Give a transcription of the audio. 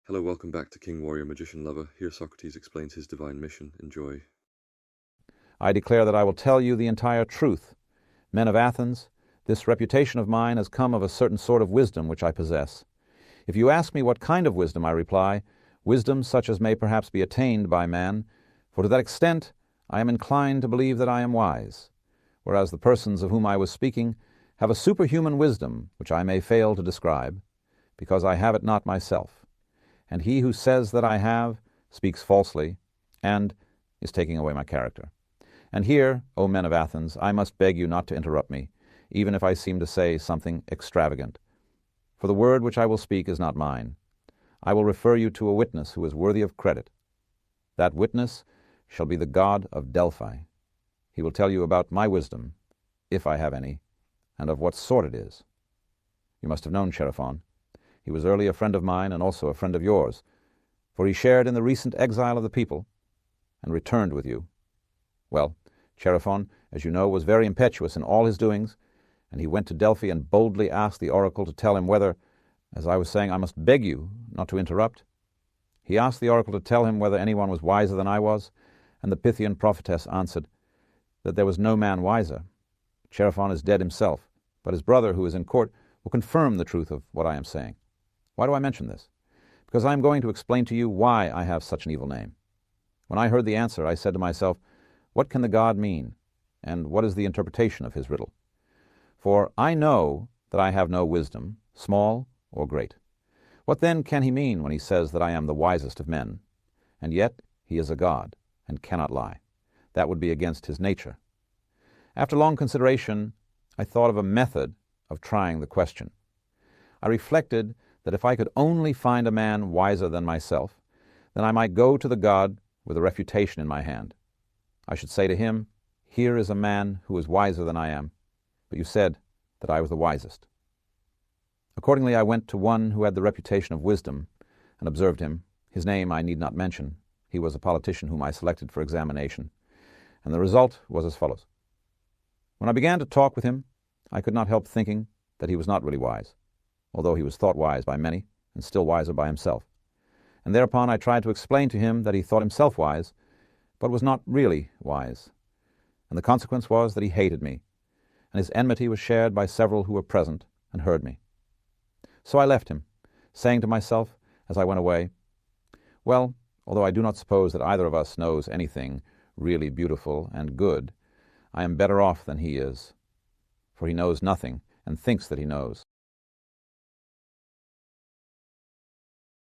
Hello, welcome back to King Warrior Magician Lover. Here Socrates explains his divine mission. Enjoy. I declare that I will tell you the entire truth. Men of Athens, this reputation of mine has come of a certain sort of wisdom which I possess. If you ask me what kind of wisdom, I reply, wisdom such as may perhaps be attained by man, for to that extent I am inclined to believe that I am wise, whereas the persons of whom I was speaking have a superhuman wisdom which I may fail to describe, because I have it not myself. And he who says that I have speaks falsely and is taking away my character. And here, O men of Athens, I must beg you not to interrupt me, even if I seem to say something extravagant. For the word which I will speak is not mine. I will refer you to a witness who is worthy of credit. That witness shall be the god of Delphi. He will tell you about my wisdom, if I have any, and of what sort it is. You must have known Chaerephon. He was early a friend of mine and also a friend of yours, for he shared in the recent exile of the people and returned with you. Well, Chaerephon, as you know, was very impetuous in all his doings, and he went to Delphi and boldly asked the oracle to tell him whether, as I was saying, I must beg you not to interrupt. He asked the oracle to tell him whether anyone was wiser than I was, and the Pythian prophetess answered that there was no man wiser. Chaerephon is dead himself, but his brother, who is in court, will confirm the truth of what I am saying. Why do I mention this? Because I am going to explain to you why I have such an evil name. When I heard the answer, I said to myself, what can the god mean, and what is the interpretation of his riddle? For I know that I have no wisdom, small or great. What then can he mean when he says that I am the wisest of men? And yet he is a god, and cannot lie. That would be against his nature. After long consideration, I thought of a method of trying the question. I reflected that if I could only find a man wiser than myself, then I might go to the god with a refutation in my hand. I should say to him, here is a man who is wiser than I am, but you said that I was the wisest. Accordingly, I went to one who had the reputation of wisdom and observed him. His name I need not mention. He was a politician whom I selected for examination, and the result was as follows. When I began to talk with him, I could not help thinking that he was not really wise, although he was thought wise by many, and still wiser by himself. And thereupon I tried to explain to him that he thought himself wise, but was not really wise. And the consequence was that he hated me, and his enmity was shared by several who were present and heard me. So I left him, saying to myself as I went away, well, although I do not suppose that either of us knows anything really beautiful and good, I am better off than he is, for he knows nothing and thinks that he knows.